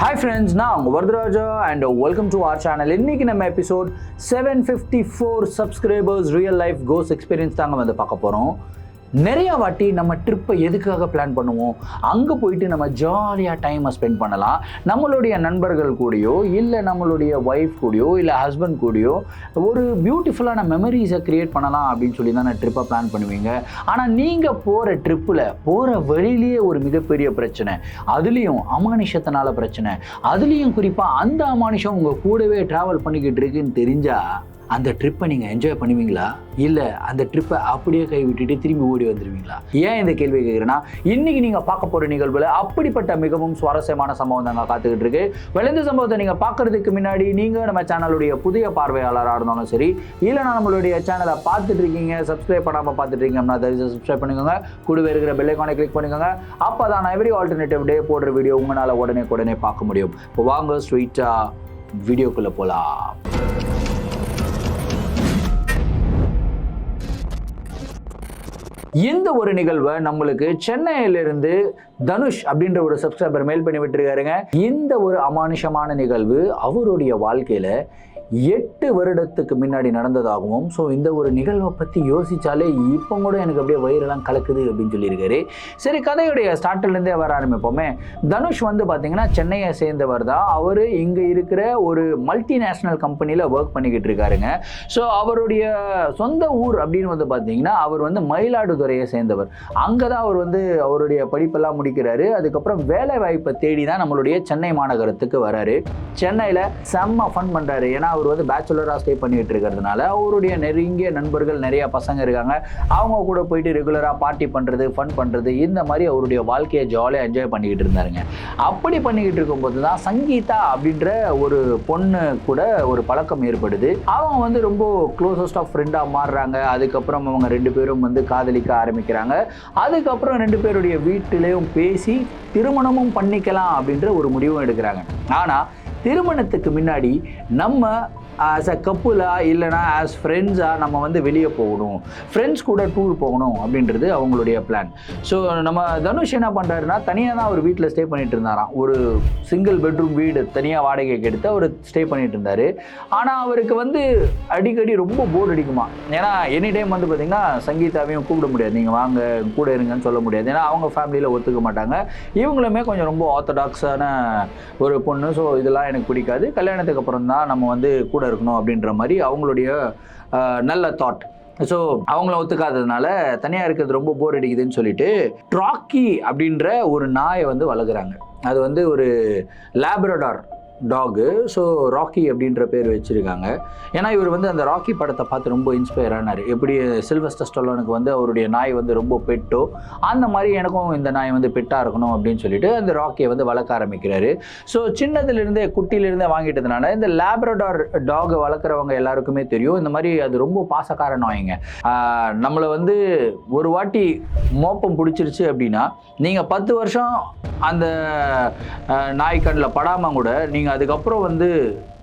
Hi friends, நான் Vardaraja and welcome to our channel. இன்னைக்கு நம்ம episode 754 subscribers real life ghost experience தாங்க வந்து பார்க்க போறோம். நிறைய வாட்டி நம்ம ட்ரிப்பை எதுக்காக பிளான் பண்ணுவோம், அங்கே போயிட்டு நம்ம ஜாலியாக டைமை ஸ்பெண்ட் பண்ணலாம். நம்மளுடைய நண்பர்கள் கூடயோ இல்லை நம்மளுடைய ஒய்ஃப் கூடயோ இல்லை ஹஸ்பண்ட் கூடயோ ஒரு பியூட்டிஃபுல்லான மெமரிஸை க்ரியேட் பண்ணலாம் அப்படின்னு சொல்லி தான் ட்ரிப்பை பிளான் பண்ணுவீங்க. ஆனால் நீங்கள் போகிற ட்ரிப்பில் போகிற வழியிலேயே ஒரு மிகப்பெரிய பிரச்சனை, அதுலேயும் அமானுஷத்தினால பிரச்சனை, அதுலேயும் குறிப்பாக அந்த அமானுஷம் உங்கள் கூடவே ட்ராவல் பண்ணிக்கிட்டு இருக்குன்னு தெரிஞ்சால் அந்த ட்ரிப்பை நீங்கள் என்ஜாய் பண்ணுவீங்களா, இல்லை அந்த ட்ரிப்பை அப்படியே கை விட்டுட்டு திரும்பி ஓடி வந்துடுவீங்களா? ஏன் இந்த கேள்வி கேட்குறேன்னா, இன்றைக்கி நீங்கள் பார்க்க போகிற நிகழ்வில் அப்படிப்பட்ட மிகவும் சுவாரஸ்யமான சம்பவம் தாங்க காத்துக்கிட்டு இருக்கு. இந்த சம்பவத்தை நீங்கள் பார்க்குறதுக்கு முன்னாடி நீங்கள் நம்ம சேனலுடைய புதிய பார்வையாளராக இருந்தாலும் சரி, இல்லைனா நம்மளுடைய சேனலை பார்த்துட்டு இருக்கீங்க சப்ஸ்கிரைப் பண்ணாமல் பார்த்துட்டு இருக்கீங்கன்னா தயவுசெய்து சப்ஸ்கிரைப் பண்ணிக்கோங்க. கூடவே இருக்கிற பெல் ஐகானை கிளிக் பண்ணிக்கோங்க. அப்போ தான் நான் எவ்ரி ஆல்டர்னேட்டிவ் டே போடுற வீடியோ உங்களால் உடனே பார்க்க முடியும். இப்போ வாங்க ஸ்ட்ரெயிட்டாக வீடியோக்குள்ளே போகலாம். இந்த ஒரு நிகழ்வை நம்மளுக்கு சென்னையிலிருந்து தனுஷ் அப்படின்ற ஒரு சப்ஸ்கிரைபர் மெயில் பண்ணி விட்டுருக்காருங்க. இந்த ஒரு அமானுஷமான நிகழ்வு அவருடைய வாழ்க்கையில 8 வருடத்துக்கு முன்னாடி நடந்ததாகவும், ஸோ இந்த ஒரு நிகழ்வை பற்றி யோசித்தாலே இப்போ கூட எனக்கு அப்படியே வயிறெல்லாம் கலக்குது அப்படின்னு சொல்லியிருக்காரு. சரி, கதையுடைய ஸ்டார்ட்லேருந்தே வர ஆரம்பிப்போமே. தனுஷ் வந்து பார்த்தீங்கன்னா சென்னையை சேர்ந்தவர் தான். அவர் இங்கே இருக்கிற ஒரு மல்டிநேஷ்னல் கம்பெனியில் ஒர்க் பண்ணிக்கிட்டு இருக்காருங்க. ஸோ அவருடைய சொந்த ஊர் அப்படின்னு வந்து பார்த்தீங்கன்னா அவர் வந்து மயிலாடுதுறையை சேர்ந்தவர். அங்கே தான் அவர் வந்து அவருடைய படிப்பெல்லாம் முடிக்கிறாரு. அதுக்கப்புறம் வேலை வாய்ப்பை தேடி தான் நம்மளுடைய சென்னை மாநகரத்துக்கு வராரு. சென்னையில் செம்ம ஃபன் பண்ணுறாரு. ஏன்னா அவர் வந்து பேச்சுலராக ஸ்டே பண்ணிட்டு இருக்கிறதுனால அவருடைய நெருங்கிய நண்பர்கள் நிறைய பசங்க இருக்காங்க. அவங்க கூட போயிட்டு ரெகுலராக பார்ட்டி பண்ணுறது, ஃபன் பண்ணுறது, இந்த மாதிரி அவருடைய வாழ்க்கையை ஜாலியாக என்ஜாய் பண்ணிக்கிட்டு இருந்தாருங்க. அப்படி பண்ணிக்கிட்டு இருக்கும்போது தான் சங்கீதா அப்படின்ற ஒரு பொண்ணு கூட ஒரு பழக்கம் ஏற்படுது. அவங்க வந்து ரொம்ப க்ளோசஸ்ட் ஆஃப் ஃப்ரெண்டாக மாறுறாங்க. அதுக்கப்புறம் அவங்க 2 பேரும் வந்து காதலிக்க ஆரம்பிக்கிறாங்க. அதுக்கப்புறம் 2 பேருடைய வீட்டிலையும் பேசி திருமணமும் பண்ணிக்கலாம் அப்படின்ற ஒரு முடிவும் எடுக்கிறாங்க. ஆனால் திருமணத்துக்கு முன்னாடி நம்ம ஆஸ் அ கப்புலா இல்லைனா ஆஸ் ஃப்ரெண்ட்ஸாக நம்ம வந்து வெளியே போகணும், ஃப்ரெண்ட்ஸ் கூட டூர் போகணும் அப்படின்றது அவங்களுடைய பிளான். ஸோ நம்ம தனுஷ் என்ன பண்ணுறாருன்னா தனியாக தான் அவர் வீட்டில் ஸ்டே பண்ணிட்டு இருந்தாராம். ஒரு சிங்கிள் பெட்ரூம் வீடு தனியாக வாடகைக்கு எடுத்து அவர் ஸ்டே பண்ணிட்டு இருந்தார். ஆனால் அவருக்கு வந்து அடிக்கடி ரொம்ப போர் அடிக்குமா. ஏன்னா எனி டைம் வந்து பார்த்திங்கன்னா சங்கீதாவையும் கூப்பிட முடியாது, நீங்கள் வாங்க கூட இருங்கன்னு சொல்ல முடியாது. ஏன்னா அவங்க ஃபேமிலியில் ஒத்துக்க மாட்டாங்க. இவங்களுமே கொஞ்சம் ரொம்ப ஆர்த்தடாக்ஸான ஒரு பொண்ணு. ஸோ இதெல்லாம் எனக்கு பிடிக்காது, கல்யாணத்துக்கு அப்புறம் தான் நம்ம வந்து கூட இருக்கணும் அப்படின்ற மாதிரி அவங்களுடைய நல்ல தாட். ஸோ அவங்கள ஒத்துக்காததுனால தனியாக இருக்கிறது ரொம்ப போர் அடிக்குதுன்னு சொல்லிட்டு ராக்கி அப்படின்ற ஒரு நாயை வந்து வளர்க்குறாங்க. அது வந்து ஒரு லேப்ரடார் டாகு. ஸோ ராக்கி அப்படின்ற பேர் வச்சுருக்காங்க. ஏன்னா இவர் வந்து அந்த ராக்கி படத்தை பார்த்து ரொம்ப இன்ஸ்பயர் ஆனார். எப்படி சில்வஸ்டர் ஸ்டாலோனுக்கு வந்து அவருடைய நாய் வந்து ரொம்ப பெட்டோ, அந்த மாதிரி எனக்கும் இந்த நாய் வந்து பெட்டாக இருக்கணும் அப்படின்னு சொல்லிட்டு அந்த ராக்கியை வந்து வளர்க்க ஆரம்பிக்கிறாரு. ஸோ சின்னதுலேருந்தே குட்டியிலேருந்தே வாங்கிட்டதுனால இந்த லேப்ரடார் டாகை வளர்க்குறவங்க எல்லாருக்குமே தெரியும், இந்த மாதிரி அது ரொம்ப பாசக்கார நாய்ங்க. நம்மளை வந்து ஒரு வாட்டி மோப்பம் பிடிச்சிருச்சு அப்படின்னா நீங்கள் 10 வருஷம் அந்த நாய் கண்ணில் படாமல் கூட நீங்கள் அதுக்கப்புறம் வந்து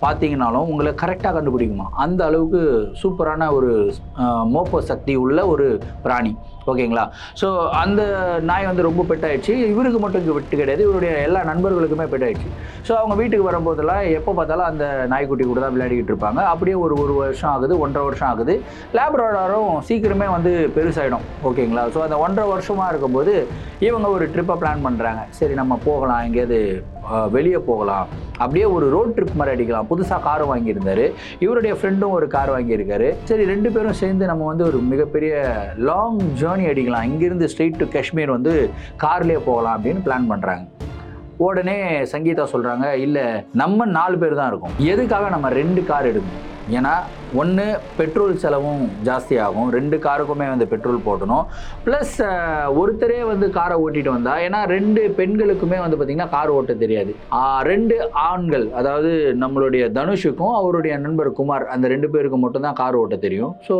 பார்த்தீங்கன்னாலும் உங்களை கரெக்டாக கண்டுபிடிக்குமா. அந்த அளவுக்கு சூப்பரான ஒரு மோப்ப சக்தி உள்ள ஒரு பிராணி. ஓகேங்களா. ஸோ அந்த நாய் வந்து ரொம்ப பெட்டாயிடுச்சு. இவருக்கு மட்டும் இங்கே பெட்டு கிடையாது, இவருடைய எல்லா நண்பர்களுக்குமே பெட்டாயிடுச்சு. ஸோ அவங்க வீட்டுக்கு வரும்போதெல்லாம் எப்போ பார்த்தாலும் அந்த நாய்க்குட்டி கூட தான் விளையாடிக்கிட்டு இருப்பாங்க. அப்படியே ஒரு வருஷம் ஆகுது, 1.5 வருஷம் ஆகுது. லேப்ரடாரும் சீக்கிரமே வந்து பெருசாயிடும். ஓகேங்களா. ஸோ அந்த 1.5 வருஷமாக இருக்கும்போது இவங்க ஒரு ட்ரிப்பை பிளான் பண்ணுறாங்க. சரி நம்ம போகலாம், எங்கேயாவது வெளியே போகலாம், அப்படியே ஒரு ரோட் ட்ரிப் மாதிரி அடிக்கலாம். புதுசாக கார் வாங்கியிருந்தார், இவருடைய ஃப்ரெண்டும் ஒரு கார் வாங்கியிருக்காரு. சரி 2 பேரும் சேர்ந்து நம்ம வந்து ஒரு மிகப்பெரிய லாங் ஜேர்னி அடிக்கலாம், இங்கேருந்து ஸ்ட்ரெயிட் டு காஷ்மீர் வந்து கார்லேயே போகலாம் அப்படின்னு பிளான் பண்ணுறாங்க. உடனே சங்கீதா சொல்கிறாங்க, இல்லை நம்ம 4 பேர் தான் இருக்கோம், எதுக்காக நம்ம 2 கார் எடுக்கணும். ஏன்னா ஒன்று பெட்ரோல் செலவும் ஜாஸ்தியாகும், 2 காருக்குமே வந்து பெட்ரோல் போடணும். ப்ளஸ் ஒருத்தரே வந்து காரை ஓட்டிகிட்டு வந்தால், ஏன்னா 2 பெண்களுக்குமே வந்து பார்த்திங்கன்னா கார் ஓட்ட தெரியாது. 2 ஆண்கள், அதாவது நம்மளுடைய தனுஷுக்கும் அவருடைய நண்பர் குமார், அந்த 2 பேருக்கும் மட்டும்தான் கார் ஓட்ட தெரியும். ஸோ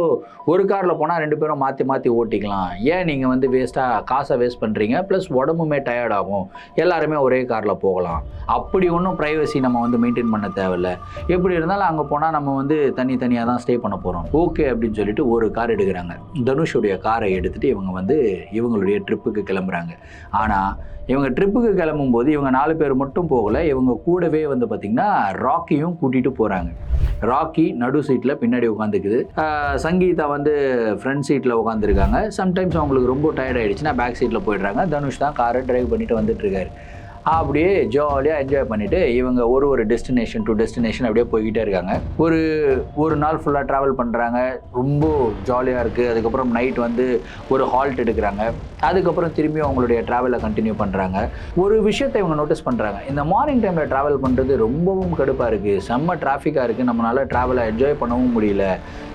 ஒரு காரில் போனால் 2 பேரும் மாற்றி ஓட்டிக்கலாம். ஏன் நீங்கள் வந்து காசை வேஸ்ட் பண்ணுறீங்க, ப்ளஸ் உடம்புமே டயர்ட் ஆகும், எல்லாருமே ஒரே காரில் அப்படி ஒன்றும் ப்ரைவசி நம்ம வந்து மெயின்டைன் பண்ண தேவையில்லை. எப்படி இருந்தாலும் அங்கே போனால் நம்ம வந்து தனியாக தனியாக தான் ஸ்டே பண்ண போகிறோம், ஓகே அப்படின்னு சொல்லிட்டு ஒரு கார் எடுக்கிறாங்க. தனுஷுடைய காரை எடுத்துகிட்டு இவங்க வந்து இவங்களுடைய ட்ரிப்புக்கு கிளம்புறாங்க. ஆனால் இவங்க ட்ரிப்புக்கு கிளம்பும்போது இவங்க 4 பேர் மட்டும் போகலை, இவங்க கூடவே வந்து பார்த்திங்கன்னா ராக்கியும் கூட்டிகிட்டு போகிறாங்க. ராக்கி நடு சீட்டில் பின்னாடி உட்காந்துக்குது, சங்கீதா வந்து ஃப்ரண்ட் சீட்டில் உட்காந்துருக்காங்க. சம்டைம்ஸ் அவங்களுக்கு ரொம்ப டயர்ட் ஆகிடுச்சுன்னா பேக் சீட்டில் போயிடுறாங்க. தனுஷ் தான் காரை டிரைவ் பண்ணிட்டு வந்துட்டுருக்காரு. அப்படியே ஜாலியாக என்ஜாய் பண்ணிவிட்டு இவங்க ஒரு டெஸ்டினேஷன் டு டெஸ்டினேஷன் அப்படியே போய்கிட்டே இருக்காங்க. ஒரு நாள் ஃபுல்லாக ட்ராவல் பண்ணுறாங்க, ரொம்ப ஜாலியாக இருக்குது. அதுக்கப்புறம் நைட் வந்து ஒரு ஹால்ட் எடுக்கிறாங்க. அதுக்கப்புறம் திரும்பி அவங்களுடைய ட்ராவலை கண்டினியூ பண்ணுறாங்க. ஒரு விஷயத்தை இவங்க நோட்டீஸ் பண்ணுறாங்க, இந்த மார்னிங் டைமில் ட்ராவல் பண்ணுறது ரொம்பவும் கடுப்பாக இருக்குது, செம்ம டிராஃபிக்காக இருக்குது, நம்மளால் ட்ராவலை என்ஜாய் பண்ணவும் முடியல.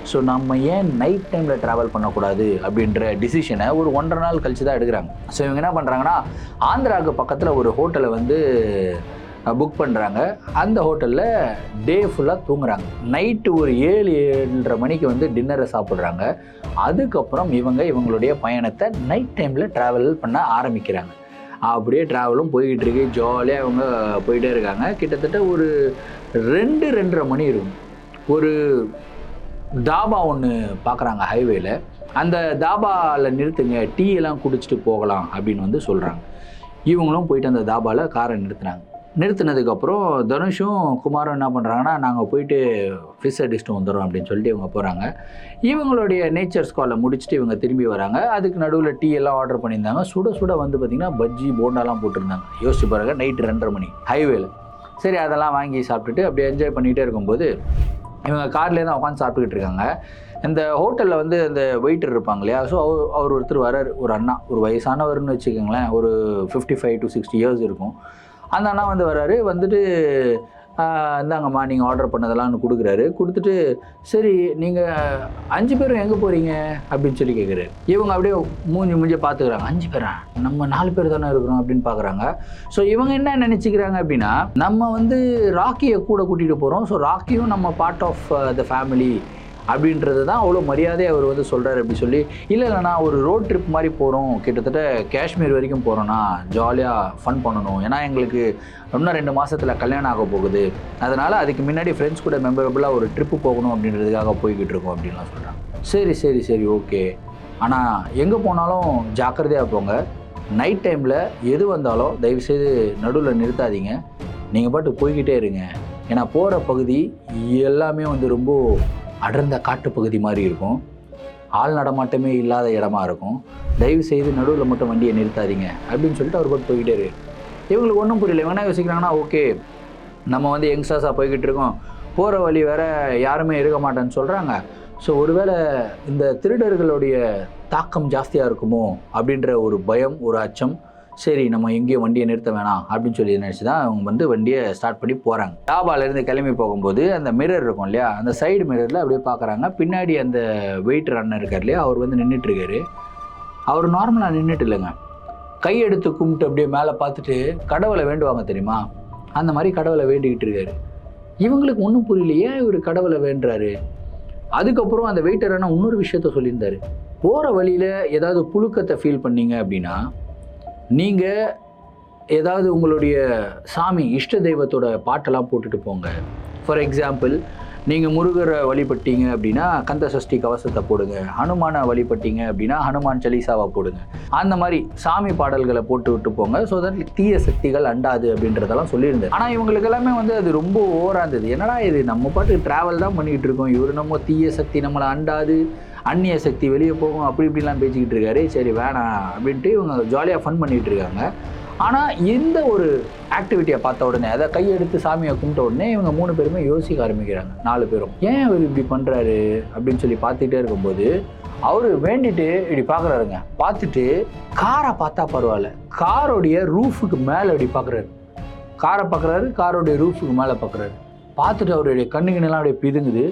ஸோ நம்ம ஏன் நைட் டைமில் ட்ராவல் பண்ணக்கூடாது அப்படின்ற டிசிஷனை ஒரு 1.5 நாள் கழிச்சு தான் எடுக்கிறாங்க. ஸோ இவங்க என்ன பண்ணுறாங்கன்னா ஆந்திராவுக்கு பக்கத்தில் ஒரு ஹோட்டலை வந்து புக் பண்ணுறாங்க. அந்த ஹோட்டலில் டே ஃபுல்லாக தூங்குறாங்க. நைட்டு ஒரு 7-7:30 மணிக்கு வந்து டின்னரை சாப்பிட்றாங்க. அதுக்கப்புறம் இவங்களுடைய பயணத்தை நைட் டைமில் ட்ராவல் பண்ண ஆரம்பிக்கிறாங்க. அப்படியே ட்ராவலும் போய்கிட்டு இருக்கு, ஜாலியாக அவங்க போயிட்டே இருக்காங்க. கிட்டத்தட்ட ஒரு 2-2:30 மணி இருக்கும். ஒரு தாபா ஒன்று பார்க்குறாங்க ஹைவேல. அந்த தாபாவில் நிறுத்துங்க, டீ எல்லாம் குடிச்சிட்டு போகலாம் அப்படின்னு வந்து சொல்கிறாங்க. இவங்களும் போயிட்டு அந்த தாபாவில் காரை நிறுத்துனாங்க. நிறுத்தினதுக்கப்புறம் தனுஷும் குமாரும் என்ன பண்ணுறாங்கன்னா, நாங்கள் போயிட்டு ஃபிஷ் அடிச்சுட்டு வந்துடுறோம் அப்படின்னு சொல்லிட்டு இவங்க போகிறாங்க. இவங்களுடைய நேச்சர்ஸ் காலை முடிச்சுட்டு இவங்க திரும்பி வராங்க. அதுக்கு நடுவில் டீ எல்லாம் ஆர்டர் பண்ணியிருந்தாங்க. சுட சுட வந்து பார்த்திங்கன்னா பஜ்ஜி போண்டாலாம் போட்டிருந்தாங்க. யோசிச்சு பாருங்க, நைட்டு 2:30 மணி ஹைவேல. சரி, அதெல்லாம் வாங்கி சாப்பிட்டுட்டு அப்படியே என்ஜாய் பண்ணிகிட்டே இருக்கும்போது இவங்க கார்லேயே தான் உட்காந்து சாப்பிட்டுக்கிட்டு இருக்காங்க. இந்த ஹோட்டலில் வந்து அந்த வெயிட்டர் இருப்பாங்க இல்லையா, ஸோ அவர் ஒருத்தர் வரார், ஒரு அண்ணா, ஒரு வயசானவர்னு வச்சுக்கோங்களேன், ஒரு 55 to 60 இயர்ஸ் இருக்கும். அந்த அண்ணா வந்து வராரு. வந்துட்டு இந்தாங்கம்மா நீங்கள் ஆர்டர் பண்ணதெல்லாம்னு கொடுக்குறாரு. கொடுத்துட்டு சரி நீங்கள் 5 பேரும் எங்கே போகிறீங்க அப்படின்னு சொல்லி கேட்குறாரு. இவங்க அப்படியே மூஞ்சி பார்த்துக்கிறாங்க. 5 பேரா, நம்ம 4 பேர் தானே இருக்கிறோம் அப்படின்னு பார்க்குறாங்க. ஸோ இவங்க என்ன நினச்சிக்கிறாங்க அப்படின்னா, நம்ம வந்து ராக்கியை கூட கூட்டிகிட்டு போகிறோம், ஸோ ராக்கியும் நம்ம பார்ட் ஆஃப் த ஃபேமிலி அப்படின்றது தான் அவ்வளோ மரியாதையை அவர் வந்து சொல்கிறார் அப்படி சொல்லி. இல்லைண்ணா ஒரு ரோட் ட்ரிப் மாதிரி போகிறோம், கிட்டத்தட்ட காஷ்மீர் வரைக்கும் போகிறோன்னா ஜாலியாக ஃபன் பண்ணணும், ஏன்னா எங்களுக்கு இன்னும் 2 மாதத்தில் கல்யாணம் ஆக போகுது, அதனால் அதுக்கு முன்னாடி ஃப்ரெண்ட்ஸ் கூட மெமரபுளாக ஒரு ட்ரிப்பு போகணும் அப்படின்றதுக்காக போய்கிட்டு இருக்கோம் அப்படின்லாம் சொல்கிறாங்க. சரி ஓகே, ஆனால் எங்கே போனாலும் ஜாக்கிரதையாக போங்க, நைட் டைமில் எது வந்தாலும் தயவுசெய்து நடுவில் நிறுத்தாதீங்க, நீங்கள் பாட்டு போய்கிட்டே இருங்க, ஏன்னா போகிற பகுதி எல்லாமே வந்து ரொம்ப அடர்ந்த காட்டுப்பகுதி மாதிரி இருக்கும், ஆள் நடமாட்டமே இல்லாத இடமா இருக்கும், தயவு செய்து நடுவில் மட்டும் வண்டியை நிறுத்தாதீங்க அப்படின்னு சொல்லிட்டு அவர் பாட்டு போய்கிட்டே இருக்கு. இவங்களுக்கு ஒன்றும் புரியல. இவங்க என்ன யோசிக்கிறாங்கன்னா, ஓகே நம்ம வந்து யங்ஸ்டர்ஸாக போய்கிட்டு இருக்கோம், போகிற வழி வேற யாருமே இருக்க மாட்டேன்னு சொல்கிறாங்க, ஸோ ஒருவேளை இந்த திருடர்களுடைய தாக்கம் ஜாஸ்தியாக இருக்குமோ அப்படின்ற ஒரு பயம், ஒரு அச்சம். சரி நம்ம எங்கேயும் வண்டியை நிறுத்த வேணாம் அப்படின்னு சொல்லி நினச்சி தான் அவங்க வந்து வண்டியை ஸ்டார்ட் பண்ணி போகிறாங்க. தாபாலேருந்து கிளம்பி போகும்போது அந்த மிரர் இருக்கும் இல்லையா, அந்த சைடு மிரரில் அப்படியே பார்க்குறாங்க. பின்னாடி அந்த வெயிட்டர் அண்ணன் இருக்கார் இல்லையா, அவர் வந்து நின்றுட்டுருக்காரு. அவர் நார்மலாக நின்றுட்டு இல்லைங்க, கையெடுத்து கும்பிட்டு அப்படியே மேலே பார்த்துட்டு கடவுளை வேண்டுவாங்க தெரியுமா, அந்த மாதிரி கடவுளை வேண்டிக்கிட்டு இருக்காரு. இவங்களுக்கு ஒன்றும் புரியலையே இவர் கடவுளை வேண்டுறாரு. அதுக்கப்புறம் அந்த வெயிட்டர் அண்ணன் இன்னொரு விஷயத்த சொல்லியிருந்தார், போகிற வழியில் ஏதாவது புழுக்கத்தை ஃபீல் பண்ணீங்க அப்படின்னா நீங்கள் ஏதாவது உங்களுடைய சாமி இஷ்ட தெய்வத்தோட பாட்டெல்லாம் போட்டுட்டு போங்க. ஃபார் எக்ஸாம்பிள், நீங்கள் முருகரை வழிபட்டீங்க அப்படின்னா கந்த சஷ்டி கவசத்தை போடுங்க, ஹனுமானை வழிபட்டீங்க அப்படின்னா ஹனுமான் சலீசாவை போடுங்க, அந்த மாதிரி சாமி பாடல்களை போட்டு விட்டு போங்க, ஸோ தட் தீய சக்திகள் அண்டாது அப்படின்றதெல்லாம் சொல்லியிருந்தேன். ஆனால் இவங்களுக்கு எல்லாமே வந்து அது ரொம்ப ஓவராக இருந்தது. என்னடா இது, நம்ம பாட்டுக்கு ட்ராவல் தான் பண்ணிக்கிட்டு இருக்கோம், இவர் நம்ம தீய சக்தி நம்மளை அண்டாது, அந்நிய சக்தி வெளியே போகும் அப்படி இப்படிலாம் பேசிக்கிட்டு இருக்காரு, சரி வேணாம் அப்படின்ட்டு இவங்க ஜாலியாக ஃபன் பண்ணிகிட்டு இருக்காங்க. ஆனால் இந்த ஒரு ஆக்டிவிட்டியை பார்த்த உடனே, அதை கையெடுத்து சாமியை கும்பிட்ட உடனே இவங்க 3 பேருமே யோசிக்க ஆரம்பிக்கிறாங்க. 4 பேரும் ஏன் அவர் இப்படி பண்ணுறாரு அப்படின்னு சொல்லி பார்த்துக்கிட்டே இருக்கும்போது அவர் வேண்டிட்டு இப்படி பார்க்குறாருங்க. பார்த்துட்டு காரை பார்த்தா பரவாயில்ல, காரோடைய ரூஃபுக்கு மேலே இப்படி பார்க்குறாரு. காரை பார்க்குறாரு, காரோடைய ரூஃபுக்கு மேலே பார்க்குறாரு. பார்த்துட்டு அவருடைய கண்ணுங்கன்னெல்லாம் அப்படியே பிதுங்குது.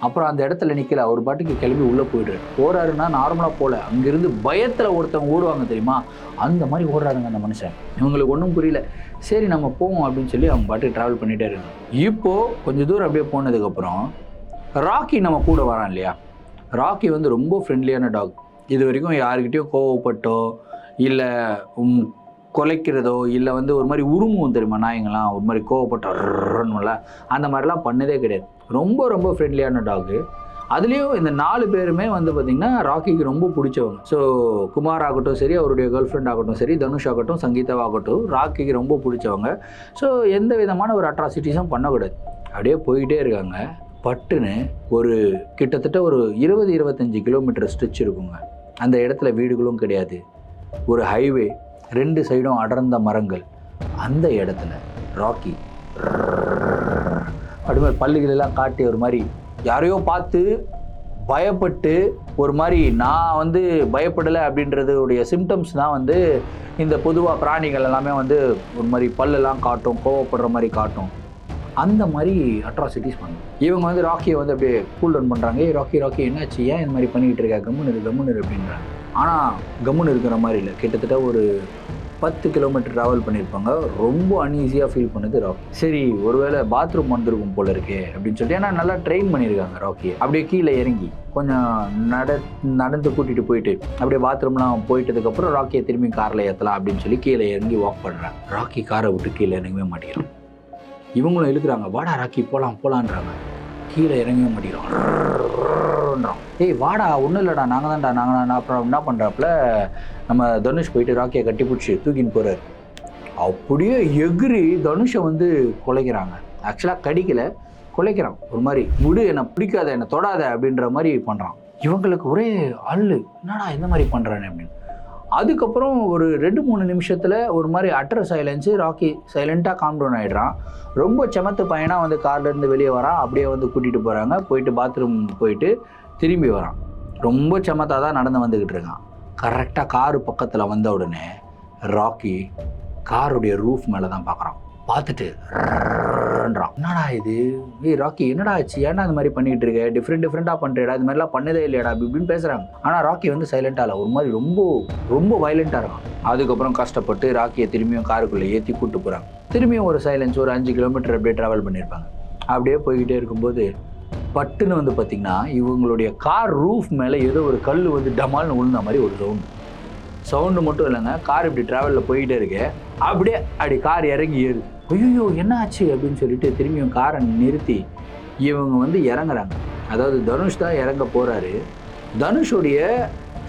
அப்புறம் அந்த இடத்துல நிற்கல, அவர் பாட்டுக்கு கிளம்பி உள்ளே போய்டுறாரு. போகிறாருன்னா நார்மலாக போகல, அங்கேருந்து பயத்தில் ஒருத்தவங்க ஓடுவாங்க தெரியுமா, அந்த மாதிரி ஓடுறாருங்க அந்த மனுஷன். இவங்களுக்கு ஒன்றும் புரியல. சரி நம்ம போவோம் அப்படின்னு சொல்லி அவங்க பாட்டுக்கு ட்ராவல் பண்ணிகிட்டே இருக்காங்க. இப்போது கொஞ்சம் தூரம் அப்படியே போனதுக்கப்புறம் ராக்கி நம்ம கூட வரான் இல்லையா, ராக்கி வந்து ரொம்ப ஃப்ரெண்ட்லியான டாக். இது வரைக்கும் யாருக்கிட்டையும் கோவப்பட்டோ இல்லை கொலைக்கிறதோ இல்லை வந்து ஒரு மாதிரி உருமும் தெரியுமா நாய்ங்களாம், ஒரு மாதிரி கோவப்பட்டோம்ல அந்த மாதிரிலாம் பண்ணதே கிடையாது. ரொம்ப ரொம்ப ஃப்ரெண்ட்லியான டாகு. அதுலேயும் இந்த 4 பேருமே வந்து பார்த்திங்கன்னா ராக்கிக்கு ரொம்ப பிடிச்சவங்க. ஸோ குமார் ஆகட்டும் சரி, அவருடைய கேர்ள் ஃப்ரெண்ட் ஆகட்டும் சரி, தனுஷ் ஆகட்டும், சங்கீதாவாகட்டும் ராக்கிக்கு ரொம்ப பிடிச்சவங்க. ஸோ எந்த விதமான ஒரு அட்ராசிட்டிஸும் பண்ணக்கூடாது. அப்படியே போயிட்டே இருக்காங்க. பட்டுன்னு ஒரு கிட்டத்தட்ட ஒரு 20-25 கிலோமீட்டர் ஸ்ட்ரெச் இருக்குங்க. அந்த இடத்துல வீடுகளும் கிடையாது, ஒரு ஹைவே, 2 சைடும் அடர்ந்த மரங்கள். அந்த இடத்துல ராக்கி அப்படியே பல்லுகளெல்லாம் காட்டி ஒரு மாதிரி யாரையோ பார்த்து பயப்பட்டு ஒரு மாதிரி, நான் வந்து பயப்படலை அப்படின்றதுடைய சிம்டம்ஸ் தான் வந்து இந்த பொதுவாக பிராணிகள் எல்லாமே வந்து ஒரு மாதிரி பல்லெல்லாம் காட்டும், கோவப்படுற மாதிரி காட்டும். அந்த மாதிரி அட்ராசிட்டிஸ் பண்ணும். இவங்க வந்து ராக்கியை வந்து அப்படியே கூல் டவுன் பண்ணுறாங்க. ராக்கி என்னாச்சு, ஏன் இந்த மாதிரி பண்ணிக்கிட்டு இருக்கா, கம்முன்னு அப்படின்றாங்க. ஆனால் கம்முன்னு இருக்கிற மாதிரி இல்லை. கிட்டத்தட்ட ஒரு 10 கிலோமீட்டர் ட்ராவல் பண்ணியிருப்பாங்க. ரொம்ப அன்ஈஸியாக ஃபீல் பண்ணுது ராக்கி. சரி, ஒருவேளை பாத்ரூம் வந்திருக்கும் போல இருக்கே அப்படின்னு சொல்லிட்டு, ஏன்னா நல்லா ட்ரெயின் பண்ணியிருக்காங்க ராக்கியை. அப்படியே கீழே இறங்கி கொஞ்சம் நடந்து கூட்டிகிட்டு போயிட்டு அப்படியே பாத்ரூம்லாம் போயிட்டதுக்கப்புறம் ராக்கியை திரும்பி காரில் ஏற்றலாம் அப்படின்னு சொல்லி கீழே இறங்கி வாக் பண்ணுறாங்க. ராக்கி காரை விட்டு கீழே இறங்கவே மாட்டேங்கிறான். இவங்களும் இழுக்கிறாங்க, வாடா ராக்கி போகலான்றாங்க. கீழே இறங்கவே மாட்டேங்கிறான். ஏய் வாடா, ஒன்றும் இல்லைடா, நாங்கள் அப்புறம் என்ன பண்ணுறாப்புல நம்ம தனுஷ் போயிட்டு ராக்கியை கட்டி பிடிச்சி தூக்கின்னு போகிறார். அப்படியே எகிரி தனுஷை வந்து குலைக்கிறாங்க. ஆக்சுவலாக கடிக்கலை, குலைக்கிறான். ஒரு மாதிரி முடு, என்னை பிடிக்காத, என்னை தொடாத அப்படின்ற மாதிரி பண்ணுறான். இவங்களுக்கு ஒரே அள்ளு, என்னடா இந்த மாதிரி பண்ணுறானே அப்படின்னு. அதுக்கப்புறம் ஒரு 2-3 நிமிஷத்தில் ஒரு மாதிரி அட்டர் சைலன்ஸு. ராக்கி சைலண்ட்டாக காம் டவுன் ஆகிடுறான். ரொம்ப செமத்து பையனாக வந்து கார்லேருந்து வெளியே வரான். அப்படியே வந்து கூட்டிகிட்டு போகிறாங்க. போயிட்டு பாத்ரூம் போயிட்டு திரும்பி வரான். ரொம்ப செமத்தாக தான் நடந்து வந்துக்கிட்டு இருக்கான். கரெக்டாக காரு பக்கத்தில் வந்த உடனே ராக்கி காருடைய ரூஃப் மேலே தான் பார்க்குறான். பார்த்துட்டு என்னடா இது, ராக்கி என்னடா ஆச்சு, ஏன்னா இந்த மாதிரி பண்ணிகிட்டு இருக்க, டிஃப்ரெண்ட்டாக பண்ணுறேடா, இது மாதிரிலாம் பண்ணதே இல்லையாடா அப்படின்னு பேசுகிறாங்க. ஆனால் ராக்கி வந்து சைலண்ட்டாக இல்லை, ஒரு மாதிரி ரொம்ப வயலண்ட்டாக இருக்கான். அதுக்கப்புறம் கஷ்டப்பட்டு ராக்கியை திரும்பியும் காருக்குள்ளே ஏற்றி கூப்பிட்டு போகிறாங்க. திரும்பியும் ஒரு சைலன்ஸ், ஒரு 5 கிலோமீட்டர் அப்படியே ட்ராவல் பண்ணியிருப்பாங்க. அப்படியே போய்கிட்டே இருக்கும்போது பட்டுன்னு வந்து பார்த்திங்கன்னா இவங்களுடைய கார் ரூஃப் மேலே ஏதோ ஒரு கல் வந்து டமால்னு விழுந்த மாதிரி ஒரு சவுண்டு மட்டும் இல்லைங்க. கார் இப்படி ட்ராவலில் போய்கிட்டே இருக்கு. அப்படியே அப்படி கார் இறங்கி ஏறுது. ஐயோ என்ன ஆச்சு அப்படின்னு சொல்லிட்டு திரும்பியும் காரை நிறுத்தி இவங்க வந்து இறங்குறாங்க. அதாவது தனுஷ் தான் இறங்க போகிறாரு. தனுஷோடைய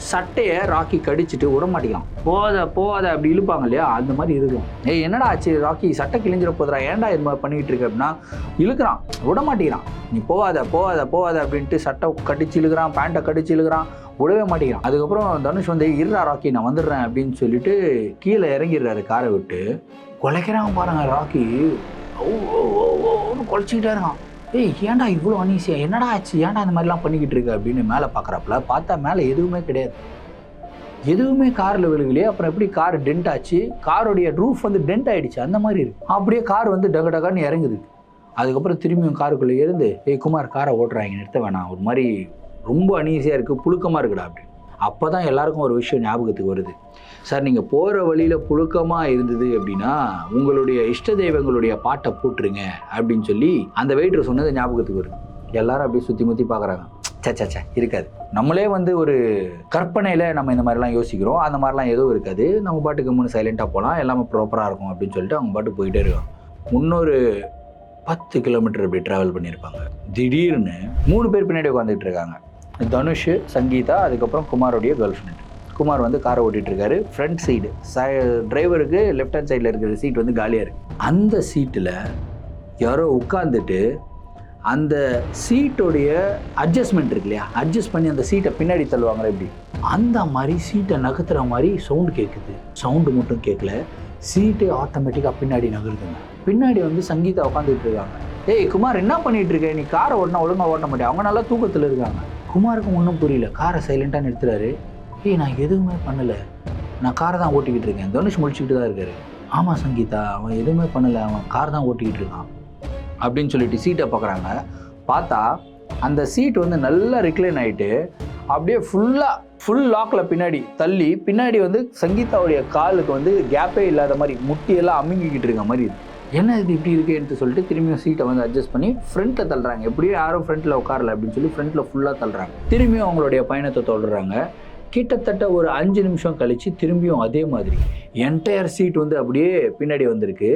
சட்டையை ராக்கி கடிச்சிட்டு விட மாட்டேங்கிறான். போகாத அப்படி இழுப்பாங்க இல்லையா, அந்த மாதிரி இருக்கும். ஏய் என்னடா ஆச்சு ராக்கி, சட்டை கிழிஞ்சிட போதுரா, ஏன்டா இது மாதிரி பண்ணிக்கிட்டு இருக்க அப்படின்னா இழுக்கிறான், விட மாட்டேங்கிறான். நீ போகாத அப்படின்ட்டு சட்டை கடிச்சு இழுக்கிறான், பேண்ட்டை கடிச்சு இழுக்கிறான், விடவே மாட்டேங்கிறான். அதுக்கப்புறம் தனுஷ் வந்து இருடா ராக்கி நான் வந்துடுறேன் அப்படின்னு சொல்லிட்டு கீழே இறங்கிடுறாரு காரை விட்டு. குலைக்கிறான் பாருங்க ராக்கி, குலைச்சிக்கிட்டே இருக்கான். ஏய் ஏன்டா இவ்வளோ அனீசியா, என்னடா ஆச்சு, ஏன்டா இந்த மாதிரிலாம் பண்ணிக்கிட்டு இருக்கு அப்படின்னு மேலே பார்க்குறாப்புல. பார்த்தா மேலே எதுவுமே கிடையாது, எதுவுமே காரில் விழுகலையே. அப்புறம் எப்படி கார் டென்ட் ஆச்சு, காரோடைய ரூஃப் வந்து டென்ட் ஆகிடுச்சு, அந்த மாதிரி இருக்கு. அப்படியே கார் வந்து டகான்னு இறங்குது. அதுக்கப்புறம் திரும்பியும் காருக்குள்ளே இருந்து, ஏய் குமார் காரை ஓட்டுறாங்க, நிறுத்த வேணாம், ஒரு மாதிரி ரொம்ப அனீசியாக இருக்குது, புழுக்கமாக இருக்குடா அப்படின்னு. அப்போ தான் எல்லாருக்கும் ஒரு விஷயம் ஞாபகத்துக்கு வருது. சார் நீங்கள் போகிற வழியில் புழுக்கமாக இருந்தது அப்படின்னா உங்களுடைய இஷ்ட தெய்வங்களுடைய பாட்டை போட்டுருங்க அப்படின்னு சொல்லி அந்த வெயிட்டர் சொன்னது ஞாபகத்துக்கு வருது. எல்லாரும் அப்படியே சுற்றி பார்க்குறாங்க. சச்சா இருக்காது, நம்மளே வந்து ஒரு கற்பனையில் நம்ம இந்த மாதிரிலாம் யோசிக்கிறோம், அந்த மாதிரிலாம் எதுவும் இருக்காது, நம்ம பாட்டுக்கு முன்னு சைலண்ட்டாக போகலாம், எல்லாமே ப்ராப்பராக இருக்கும் அப்படின்னு சொல்லிட்டு அவங்க பாட்டு போயிட்டே இருக்காங்க. முன்னொரு 10 கிலோமீட்டர் இப்படி ட்ராவல் பண்ணியிருப்பாங்க. திடீர்னு 3 பேர் பின்னாடி உட்காந்துட்டு இருக்காங்க. தனுஷ், சங்கீதா, அதுக்கப்புறம் குமாரோடைய கேர்ள் ஃப்ரெண்ட். குமார் வந்து காரை ஓட்டிகிட்டு இருக்காரு. ஃப்ரண்ட் சைடு டிரைவருக்கு லெஃப்ட் ஹேண்ட் சைடில் இருக்கிற சீட் வந்து காலியாக இருக்குது. அந்த சீட்டில் யாரோ உட்காந்துட்டு அந்த சீட்டோடைய அட்ஜஸ்ட்மெண்ட் இருக்கு இல்லையா, அட்ஜஸ்ட் பண்ணி அந்த சீட்டை பின்னாடி தள்ளுவாங்களே எப்படி, அந்த மாதிரி சீட்டை நகர்த்துற மாதிரி சவுண்டு கேட்குது. சவுண்டு மட்டும் கேட்கல, சீட்டு ஆட்டோமேட்டிக்காக பின்னாடி நகருதுங்க. பின்னாடி வந்து சங்கீதா உட்காந்துட்டு இருக்காங்க. ஏய் குமார் என்ன பண்ணிட்டு இருக்க, நீ காரை ஓட்டினா ஒழுங்காக ஓட்ட மாட்டேன். அவங்க நல்லா தூக்கத்தில் இருக்காங்க. குமாருக்கும் ஒன்றும் புரியல. காரை சைலண்ட்டாக நிறுத்துறாரு. ஏய் நான் எதுவுமே பண்ணலை, நான் காரை தான் ஓட்டிக்கிட்டு இருக்கேன். தனுஷ் முடிச்சுக்கிட்டு தான் இருக்காரு. ஆமாம் சங்கீதா, அவன் எதுவுமே பண்ணலை, அவன் கார் தான் ஓட்டிக்கிட்டு இருக்கான் அப்படின்னு சொல்லிட்டு சீட்டை பார்க்குறாங்க. பார்த்தா அந்த சீட் வந்து நல்லா ரிக்ளைன் ஆகிட்டு அப்படியே ஃபுல் லாக்கில் பின்னாடி தள்ளி, பின்னாடி வந்து சங்கீதாவுடைய காலுக்கு வந்து கேப்பே இல்லாத மாதிரி முட்டியெல்லாம் அமுங்கிக்கிட்டு இருக்க மாதிரி இருக்குது. என்ன இது இப்படி இருக்குன்னு சொல்லிட்டு திரும்பியும் சீட்டை வந்து அட்ஜஸ்ட் பண்ணி ஃப்ரண்ட்டில் தள்ளுறாங்க. எப்படியும் யாரும் ஃப்ரண்ட்டில் உட்காரல அப்படின்னு சொல்லி ஃப்ரண்ட்டில் ஃபுல்லாக தள்ளுறாங்க. திரும்பியும் அவங்களுடைய பயணத்தை தொடர்றாங்க. கிட்டத்தட்ட ஒரு 5 நிமிஷம் கழித்து திரும்பியும் அதே மாதிரி என்டையர் சீட் வந்து அப்படியே பின்னாடி வந்திருக்கு.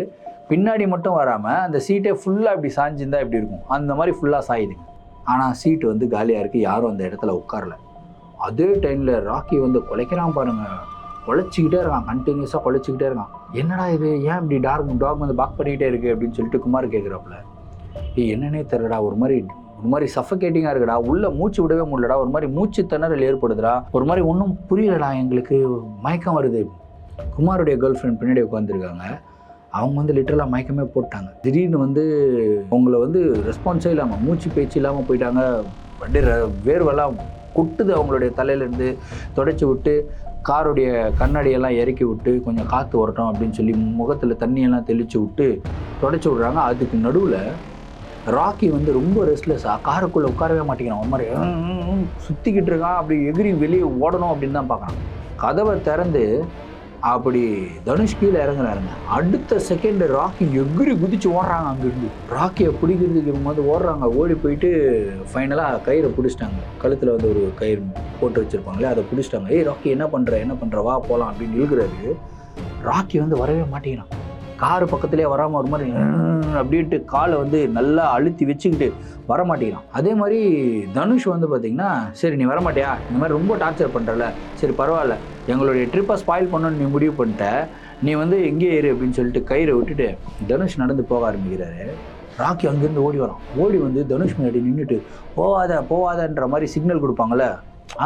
பின்னாடி மட்டும் வராமல் அந்த சீட்டை ஃபுல்லாக இப்படி சாஞ்சிருந்தா எப்படி இருக்கும், அந்த மாதிரி ஃபுல்லாக சாயுதுங்க. ஆனால் சீட்டு வந்து காலியாக இருக்குது, யாரும் அந்த இடத்துல உட்காரல. அதே டைமில் ராக்கி வந்து குலைக்கிறான் பாருங்கள், குலைச்சிக்கிட்டே இருக்கான், கண்டினியூஸாக குலைச்சிக்கிட்டே இருக்கான். என்னடா இது, ஏன் இப்படி டாக் வந்து பாக் பண்ணிக்கிட்டே இருக்குது அப்படின்னு சொல்லிட்டு குமார் கேட்குறாப்புல. என்னன்னே தெரியலடா, ஒரு மாதிரி சஃபகேட்டிங்காக இருக்குடா, உள்ளே மூச்சு விடவே முடியலடா, ஒரு மாதிரி மூச்சு திணறல் ஏற்படுதுடா, ஒரு மாதிரி ஒன்றும் புரியலடா, எங்களுக்கு மயக்கம் வருது. குமாருடைய கேர்ள் ஃப்ரெண்ட் பின்னாடி உட்காந்துருக்காங்க, அவங்க வந்து லிட்டரலாக மயக்கமே போட்டாங்க. திடீர்னு வந்து அவங்கள வந்து ரெஸ்பான்ஸே இல்லாமல், மூச்சு பேச்சு இல்லாமல் போயிட்டாங்க. அப்படியே வேர்வெல்லாம் கொட்டுது அவங்களுடைய தலையிலேருந்து. தொடச்சி விட்டு காருடைய கண்ணாடியெல்லாம் இறக்கி விட்டு கொஞ்சம் காற்று வரட்டும் அப்படின்னு சொல்லி முகத்தில் தண்ணியெல்லாம் தெளித்து விட்டு தொடச்சி விட்றாங்க. அதுக்கு நடுவில் ராக்கி வந்து ரொம்ப ரெஸ்ட்லெஸ்ஸாக காருக்குள்ளே உட்காரவே மாட்டேங்கிறான். ஒரு மாதிரி சுற்றிக்கிட்டு இருக்கான். அப்படி எகிரி வெளியே ஓடணும் அப்படின்னு தான் பார்க்குறான். கதவை திறந்து அப்படி தனுஷ் கீழே இறங்குறாருங்க. அடுத்த செகண்ட் ராக்கி எகிரி குதிச்சு ஓடுறாங்க. அங்கிருந்து ராக்கியை பிடிக்கிறதுக்கு இவங்க வந்து ஓடுறாங்க. ஓடி போயிட்டு ஃபைனலாக கயிறை பிடிச்சிட்டாங்க. கழுத்தில் வந்து ஒரு கயிறு போட்டு வச்சுருப்பாங்களே, அதை பிடிச்சிட்டாங்க. ராக்கி என்ன பண்ணுற வா போகலாம் அப்படின்னு இழுக்கிறாரு. ராக்கி வந்து வரவே மாட்டேங்கிறான். காரு பக்கத்துலேயே வராமல் ஒரு மாதிரி அப்படின்ட்டு காலை வந்து நல்லா அழுத்தி வச்சுக்கிட்டு வரமாட்டேங்கிறான். அதே மாதிரி தனுஷ் வந்து பார்த்திங்கன்னா, சரி நீ வரமாட்டியா, இந்த மாதிரி ரொம்ப டார்ச்சர் பண்ணுறல, சரி பரவாயில்ல, எங்களுடைய ட்ரிப்பை ஸ்பாயில் பண்ணணும்னு நீ முடிவு பண்ணிட்ட, நீ வந்து எங்கேயே ஏறு அப்படின்னு சொல்லிட்டு கயிறை விட்டுட்டு தனுஷ் நடந்து போக ஆரம்பிக்கிறாரு. ராக்கி அங்கேருந்து ஓடி வரான். ஓடி வந்து தனுஷ் முன்னாடி நின்றுட்டு போவாதன்ற மாதிரி சிக்னல் கொடுப்பாங்கள்ல,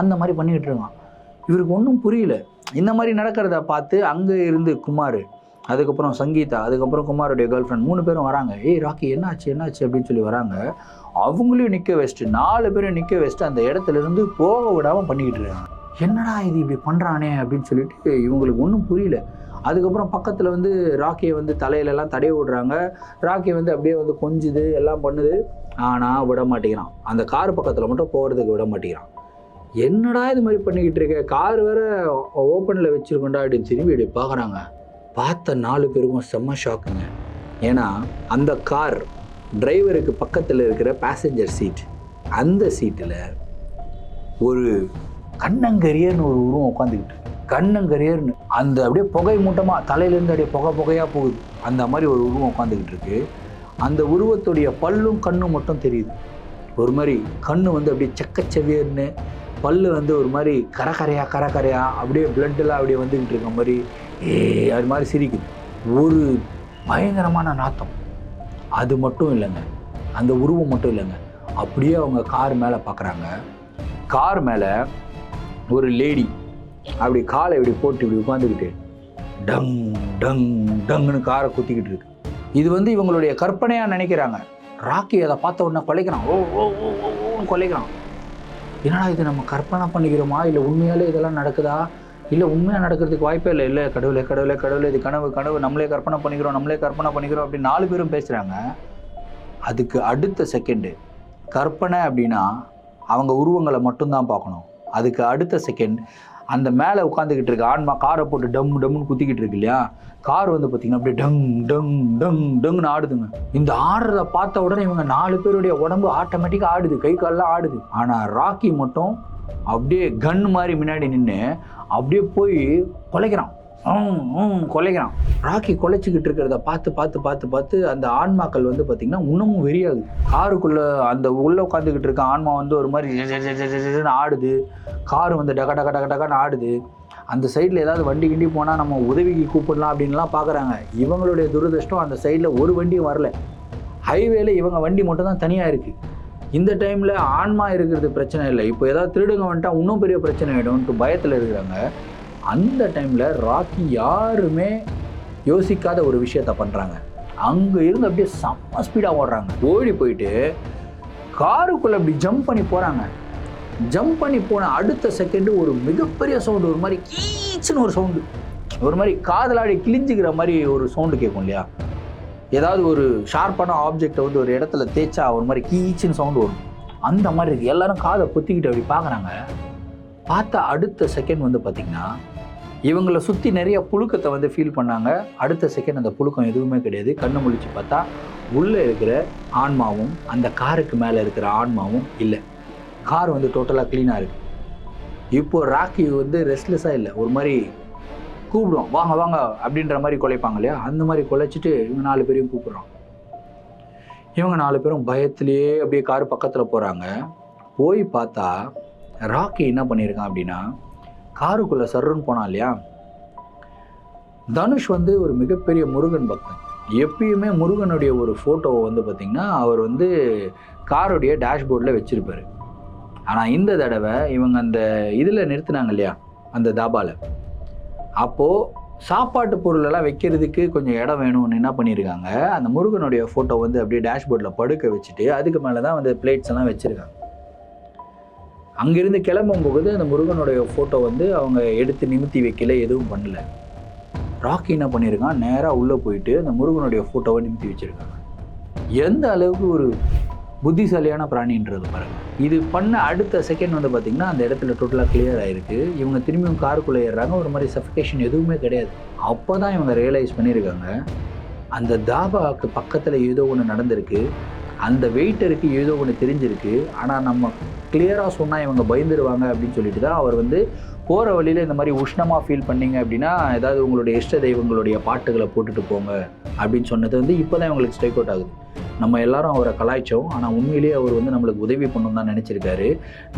அந்த மாதிரி பண்ணிக்கிட்டு இருக்கான். இவருக்கு ஒன்றும் புரியல. இந்த மாதிரி நடக்கிறத பார்த்து அங்கே இருந்து குமார், அதுக்கப்புறம் சங்கீதா, அதுக்கப்புறம் குமாருடைய கேர்ள் ஃப்ரெண்ட் 3 பேரும் வராங்க. ராக்கி என்னாச்சு அப்படின்னு சொல்லி வராங்க. அவங்களையும் நிற்க வச்சுட்டு 4 பேரும் நிற்க வச்சுட்டு அந்த இடத்துல இருந்து போக விடாமல் பண்ணிக்கிட்டு இருக்காங்க. என்னடா இது இப்படி பண்ணுறானே அப்படின்னு சொல்லிட்டு இவங்களுக்கு ஒன்றும் புரியல. அதுக்கப்புறம் பக்கத்தில் வந்து ராக்கியை வந்து தலையிலெல்லாம் தடைய விடுறாங்க. ராக்கி வந்து அப்படியே வந்து கொஞ்சுது, எல்லாம் பண்ணுது. ஆனால் விட மாட்டேங்கிறான். அந்த கார் பக்கத்தில் மட்டும் போகிறதுக்கு விட மாட்டேங்கிறான். என்னடா இது மாதிரி பண்ணிக்கிட்டு இருக்க, கார் வேற ஓப்பனில் வச்சுருக்கோண்டா அப்படின்னு திரும்பி இப்படி பார்க்குறாங்க. பார்த்த 4 பேருக்கும் செம்ம ஷாக்குங்க. ஏன்னா அந்த கார் டிரைவருக்கு பக்கத்தில் இருக்கிற பேசஞ்சர் சீட், அந்த சீட்டில் ஒரு கண்ணங்கரியர்னு ஒரு உருவம் உட்காந்துக்கிட்டு, கண்ணங்கரியர்னு அந்த அப்படியே புகை மூட்டமாக தலையிலேருந்து அப்படியே புகையாக போகுது. அந்த மாதிரி ஒரு உருவம் உட்காந்துக்கிட்டு இருக்கு. அந்த உருவத்துடைய பல்லும் கண்ணும் மட்டும் தெரியுது. ஒரு மாதிரி கண்ணு வந்து அப்படியே செக்கச்செவியர்னு, பல்லு வந்து ஒரு மாதிரி கரகரையா அப்படியே பிளட்டெல்லாம் அப்படியே வந்துக்கிட்டு இருக்க மாதிரி அது மாதிரி சிரிக்குது. ஒரு பயங்கரமான நாத்தம். அது மட்டும் இல்லைங்க, அந்த உருவம் மட்டும் இல்லைங்க, அப்படியே அவங்க கார் மேலே பார்க்குறாங்க. கார் மேலே ஒரு லேடி அப்படி காலை இப்படி போட்டு இப்படி உட்காந்துக்கிட்டு டங் டங் டங்குன்னு காரை குத்திக்கிட்டு இருக்கு. இது வந்து இவங்களுடைய கற்பனையாக நினைக்கிறாங்க. ராக்கி அதை பார்த்த உடனே கொலைக்கிறான். ஓன்னு கொலைக்கிறான். என்னடா இது, நம்ம கற்பனை பண்ணிக்கிறோமா, இல்லை உண்மையாலே இதெல்லாம் நடக்குதா, இல்லை உண்மையாக நடக்கிறதுக்கு வாய்ப்பே இல்லை, கடவுளே இது கனவு, நம்மளே கற்பனை பண்ணிக்கிறோம் அப்படின்னு 4 பேரும் பேசுகிறாங்க. அதுக்கு அடுத்த செகண்டு கற்பனை அப்படின்னா அவங்க உருவங்களை மட்டும்தான் பார்க்கணும். அதுக்கு அடுத்த செகண்ட் அந்த மேலே உட்காந்துக்கிட்டு இருக்க ஆன்மா காரை போட்டு டம்முன்னு குத்திக்கிட்டு இருக்கு இல்லையா, கார் வந்து பார்த்திங்கன்னா அப்படியே டங்குன்னு ஆடுதுங்க. இந்த ஆடுறத பார்த்த உடனே இவங்க 4 பேருடைய உடம்பு ஆட்டோமேட்டிக்காக ஆடுது, கை கால்லாம் ஆடுது. ஆனால் ராக்கி மட்டும் அப்படியே கன் மாதிரி முன்னாடி நின்று அப்படியே போய் கொலைக்கிறான். ராக்கி கொலைச்சிக்கிட்டு இருக்கிறத பார்த்து அந்த ஆன்மாக்கள் வந்து பார்த்திங்கன்னா இன்னமும் வெறியாகுது. காருக்குள்ளே அந்த உள்ளே உட்காந்துக்கிட்டு இருக்க ஆன்மா வந்து ஒரு மாதிரி ஆடுது. காரு வந்து டகன்னு ஆடுது. அந்த சைடில் ஏதாவது வண்டி கிண்டி போனால் நம்ம உதவிக்கு கூப்பிடலாம் அப்படின்லாம் பார்க்குறாங்க. இவங்களுடைய துரதிர்ஷ்டம் அந்த சைடில் ஒரு வண்டியும் வரல. ஹைவேல இவங்க வண்டி மட்டும் தான் தனியாக இருக்குது. இந்த டைமில் ஆன்மா இருக்கிறது பிரச்சனை இல்லை, இப்போ ஏதாவது திருடுங்க வந்துட்டா இன்னும் பெரிய பிரச்சனை ஆகிடும்ட்டு பயத்தில் இருக்கிறாங்க. அந்த டைமில் ராக்கி யாருமே யோசிக்காத ஒரு விஷயத்த பண்ணுறாங்க. அங்கே இருந்து அப்படியே செம்ம ஸ்பீடாக ஓடுறாங்க. ஓடி போயிட்டு காருக்குள்ளே அப்படி ஜம்ப் பண்ணி போகிறாங்க. ஜம்ப் பண்ணி போன அடுத்த செகண்டு ஒரு மிகப்பெரிய சவுண்டு, ஒரு மாதிரி கீச்சுன்னு ஒரு சவுண்டு, ஒரு மாதிரி காதலாடி கிழிஞ்சிக்கிற மாதிரி ஒரு சவுண்டு கேட்கும் இல்லையா, ஏதாவது ஒரு ஷார்ப்பான ஆப்ஜெக்டை வந்து ஒரு இடத்துல தேய்ச்சா ஒரு மாதிரி கீச்சுன்னு சவுண்டு வரும், அந்த மாதிரி இருக்குது. எல்லாரும் காதை பொத்திக்கிட்டு அப்படி பார்க்குறாங்க. பார்த்த அடுத்த செகண்ட் வந்து பார்த்திங்கன்னா இவங்களை சுற்றி நிறைய புழுக்கத்தை வந்து ஃபீல் பண்ணாங்க. அடுத்த செகண்ட் அந்த புழுக்கம் எதுவுமே கிடையாது. கண்ணு முழிச்சு பார்த்தா உள்ளே இருக்கிற ஆன்மாவும் அந்த காருக்கு மேலே இருக்கிற ஆன்மாவும் இல்லை. கார் வந்து டோட்டலாக க்ளீனாக இருக்குது. இப்போது ராக்கி வந்து ரெஸ்ட்லெஸ்ஸாக இல்லை, ஒரு மாதிரி கூப்பிடுவோம் வாங்க அப்படின்ற மாதிரி கொலைப்பாங்க இல்லையா, அந்த மாதிரி கொலைச்சிட்டு இவங்க 4 பேரையும் கூப்பிட்றோம். இவங்க 4 பேரும் பயத்திலேயே அப்படியே கார் பக்கத்தில் போகிறாங்க. போய் பார்த்தா ராக்கி என்ன பண்ணியிருக்கான் அப்படின்னா, காருக்குள்ளே சர்ருன்னு போனான் இல்லையா, தனுஷ் வந்து ஒரு மிகப்பெரிய முருகன் பக்தன். எப்பயுமே முருகனுடைய ஒரு ஃபோட்டோவை வந்து பார்த்திங்கன்னா அவர் வந்து காருடைய டேஷ்போர்டில் வச்சுருப்பார். ஆனால் இந்த தடவை இவங்க அந்த இதில் நிறுத்தினாங்க இல்லையா, அந்த தாபாவில், அப்போது சாப்பாட்டு பொருளெல்லாம் வைக்கிறதுக்கு கொஞ்சம் இடம் வேணும்னு என்ன பண்ணியிருக்காங்க, அந்த முருகனுடைய ஃபோட்டோ வந்து அப்படியே டேஷ்போர்டில் படுக்க வச்சுட்டு அதுக்கு மேலே தான் வந்து பிளேட்ஸ் எல்லாம் வச்சுருக்காங்க. அங்கேருந்து கிளம்பும்போது அந்த முருகனுடைய ஃபோட்டோ வந்து அவங்க எடுத்து நிமித்தி வைக்கல, எதுவும் பண்ணல. ராக்கி என்ன பண்ணியிருக்கான், நேராக உள்ளே போயிட்டு அந்த முருகனுடைய ஃபோட்டோவை நிமித்தி வச்சுருக்காங்க. எந்த அளவுக்கு ஒரு புத்திசாலியான பிராணின்றது பாருங்கள். இது பண்ண அடுத்த செகண்ட் வந்து பார்த்திங்கன்னா அந்த இடத்துல டோட்டலாக கிளியர் ஆகிருக்கு. இவங்க திரும்பியும் காருக்குள்ளே ஏறுறாங்க, ஒரு மாதிரி சஃபிகேஷன் எதுவுமே கிடையாது. அப்போ தான் இவங்க ரியலைஸ் பண்ணியிருக்காங்க, அந்த தாபாவுக்கு பக்கத்தில் ஏதோ ஒன்று நடந்திருக்கு, அந்த வெயிட்டருக்கு ஏதோ ஒன்று தெரிஞ்சிருக்கு. ஆனால் நம்ம கிளியராக சொன்னால் இவங்க பயந்துருவாங்க அப்படின்னு சொல்லிட்டு தான் அவர் வந்து போகிற வழியில் இந்த மாதிரி உஷ்ணமாக ஃபீல் பண்ணிங்க அப்படின்னா ஏதாவது உங்களுடைய இஷ்ட தெய்வங்களுடைய பாட்டுகளை போட்டுட்டு போங்க அப்படின்னு சொன்னது வந்து இப்போ தான் இவங்களுக்கு ஸ்ட்ரைக் அவுட் ஆகுது. நம்ம எல்லாரும் அவரை கலாய்ச்சோம், ஆனால் உண்மையிலேயே அவர் வந்து நம்மளுக்கு உதவி பண்ணணும் தான் நினச்சிருக்காரு.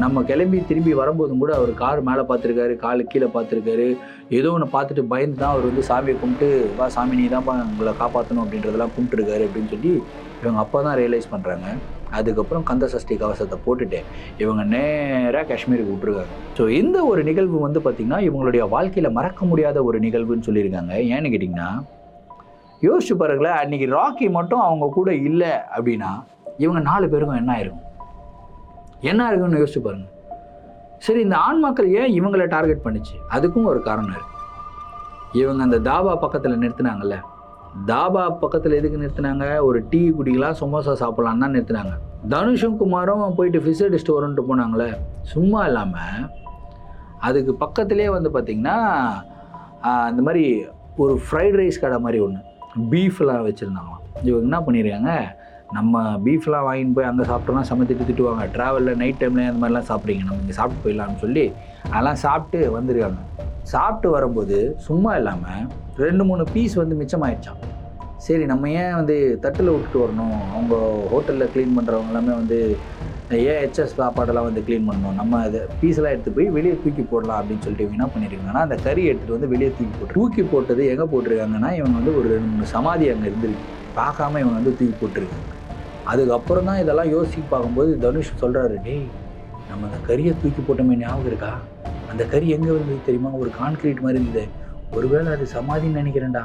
நம்ம கிளம்பி திரும்பி வரும்போதும் கூட அவர் கார் மேலே பார்த்துருக்காரு, காலு கீழே பார்த்துருக்காரு, ஏதோ ஒன்று பார்த்துட்டு பயந்து தான் அவர் வந்து சாமியை கும்பிட்டு, வா சாமி நீ தான்ப்பா உங்களை காப்பாற்றணும் அப்படின்றதெல்லாம் கும்பிட்டுருக்காரு அப்படின்னு சொல்லி இவங்க அப்போ தான் ரியலைஸ் பண்ணுறாங்க. அதுக்கப்புறம் கந்த சஷ்டி கவசத்தை போட்டுட்டு இவங்க நேராக காஷ்மீருக்கு விட்டுருக்காங்க. ஸோ இந்த ஒரு நிகழ்வு வந்து பார்த்திங்கன்னா இவங்களுடைய வாழ்க்கையில் மறக்க முடியாத ஒரு நிகழ்வுன்னு சொல்லியிருக்காங்க. ஏன்னு கேட்டிங்கன்னா, யோசிச்சு பாருங்களேன், அன்றைக்கி ராக்கி மட்டும் அவங்க கூட இல்லை அப்படின்னா இவங்க 4 பேருக்கும் என்ன இருக்குன்னு யோசிச்சு பாருங்கள். சரி, இந்த ஆண்மக்கள் ஏன் இவங்களை டார்கெட் பண்ணிச்சு? அதுக்கும் ஒரு காரணம் இருக்குது. இவங்க அந்த தாபா பக்கத்தில் நிறுத்தினாங்கல்ல, தாபா பக்கத்தில் எதுக்கு நிறுத்தினாங்க, ஒரு டீ குடிக்கலாம், சமோசா சாப்பிட்லான்னு தான் நிறுத்தினாங்க. தனுஷும் குமாரும் போயிட்டு ஃபிஷ் அடிச்சுட்டு வரன்ட்டு போனாங்களே, சும்மா இல்லாமல் அதுக்கு பக்கத்துலேயே வந்து பார்த்திங்கன்னா இந்த மாதிரி ஒரு ஃப்ரைட் ரைஸ் கடை மாதிரி ஒன்று பீஃப்லாம் வச்சுருந்தாங்களாம். இவங்க என்ன பண்ணியிருக்காங்க, நம்ம பீஃப்லாம் வாங்கிட்டு போய் அங்கே சாப்பிட்டோம்னா சமைச்சிட்டு திட்டுவாங்க, ட்ராவலில் நைட் டைமில் அந்த மாதிரிலாம் சாப்பிட்றீங்க, நம்ம இங்கே சாப்பிட்டு போயிடலாம்னு சொல்லி அதெல்லாம் சாப்பிட்டு வந்திருக்காங்க. சாப்பிட்டு வரும்போது சும்மா இல்லாமல் 2-3 பீஸ் வந்து மிச்சமாயிடுச்சான். சரி, நம்ம ஏன் வந்து தட்டில் விட்டுட்டு வரணும், அவங்க ஹோட்டலில் க்ளீன் பண்ணுறவங்க எல்லாமே வந்து ஏன் ஹெச்எஸ் சாப்பாடெல்லாம் வந்து க்ளீன் பண்ணணும், நம்ம அதை பீஸெல்லாம் எடுத்து போய் வெளியே தூக்கி போடலாம் அப்படின்னு சொல்லிட்டு இவங்க என்ன பண்ணியிருக்காங்கன்னா அந்த கறி எடுத்துகிட்டு வந்து வெளியே தூக்கி போட்டது எங்கே போட்டிருக்காங்கன்னா, இவங்க வந்து ஒரு 2-3 சமாதி அங்கே இருந்திருக்கு, பார்க்காம இவங்க வந்து தூக்கி போட்டிருக்காங்க. அதுக்கப்புறம் தான் இதெல்லாம் யோசிச்சு பார்க்கும்போது தனுஷ் சொல்கிறாரு, டேய் நம்ம அந்த கறியை தூக்கி போட்டோமே ஞாபகம் இருக்கா, அந்த கறி எங்கே இருந்தது தெரியுமா, ஒரு கான்கிரீட் மாதிரி இருந்தது, ஒருவேளை அது சமாதின்னு நினைக்கிறேன்டா.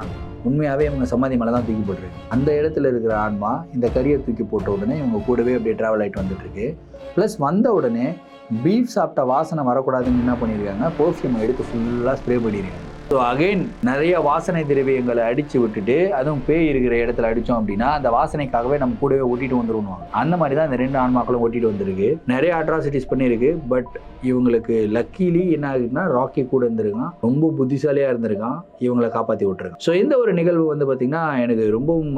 உண்மையாகவே இவங்க சமாதி மேலே தான் தூக்கி போட்டுருக்கு. அந்த இடத்துல இருக்கிற ஆன்மா இந்த கறியை தூக்கி போட்ட உடனே இவங்க கூடவே அப்படியே ட்ராவல் ஆகிட்டு வந்துட்டுருக்கு. ப்ளஸ் வந்த உடனே பீஃப் சாப்பிட்ட வாசனை வரக்கூடாதுன்னு என்ன பண்ணியிருக்காங்க, பர்ஃப்யூம் எடுத்து ஃபுல்லாக ஸ்ப்ரே பண்ணியிருக்காங்க. ஸோ அகெயின் நிறைய வாசனை திரவியங்களை அடித்து விட்டுட்டு, அதுவும் பேய் இருக்கிற இடத்துல அடித்தோம் அப்படின்னா அந்த வாசனைக்காகவே நம்ம கூடவே ஓட்டிட்டு வந்துருவாங்க. அந்த மாதிரி தான் இந்த 2 ஆன்மாக்களும் ஓட்டிட்டு வந்துருக்கு. நிறைய அட்ராசிட்டிஸ் பண்ணியிருக்கு. பட் இவங்களுக்கு லக்கிலி என்ன ஆகுதுன்னா, ராக்கி கூட இருந்திருக்கான், ரொம்ப புத்திசாலியாக இருந்திருக்கான், இவங்களை காப்பாற்றி விட்டுருக்கான். ஸோ இந்த ஒரு நிகழ்வு வந்து பார்த்திங்கன்னா எனக்கு ரொம்பவும்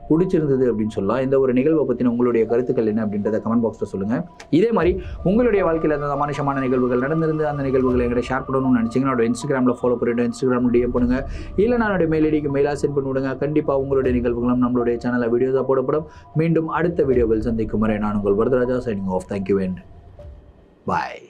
பிடிச்சிருந்தது அப்படின்னு சொல்லலாம். இந்த ஒரு நிகழ்வை பற்றின உங்களுடைய கருத்துக்கள் என்ன அப்படின்றத கமெண்ட் பாக்ஸில் சொல்லுங்கள். இதே மாதிரி உங்களுடைய வாழ்க்கையில் அந்த அமானுஷமான நிகழ்வுகள் நடந்திருந்து அந்த நிகழ்வுகளை எங்கிட்ட ஷேர் பண்ணணும்னு நினச்சிங்கன்னா என்னோட இன்ஸ்டாகிராமில் ஃபாலோ பண்ணிவிட்டு இன்ஸ்டாகிராமில் டிஎம் பண்ணுங்கள், இல்லை நான் என்னுடைய மெயில் ஐடிக்கு மெயிலாக சென்ட் பண்ணி விடுங்க. கண்டிப்பாக உங்களுடைய நிகழ்வுகளும் நம்மளுடைய சேனலில் வீடியோஸாக போடப்படும். மீண்டும் அடுத்த வீடியோவில் சந்திக்கும் வரை நான் உங்கள் Varadaraja, signing off. Thank you and bye.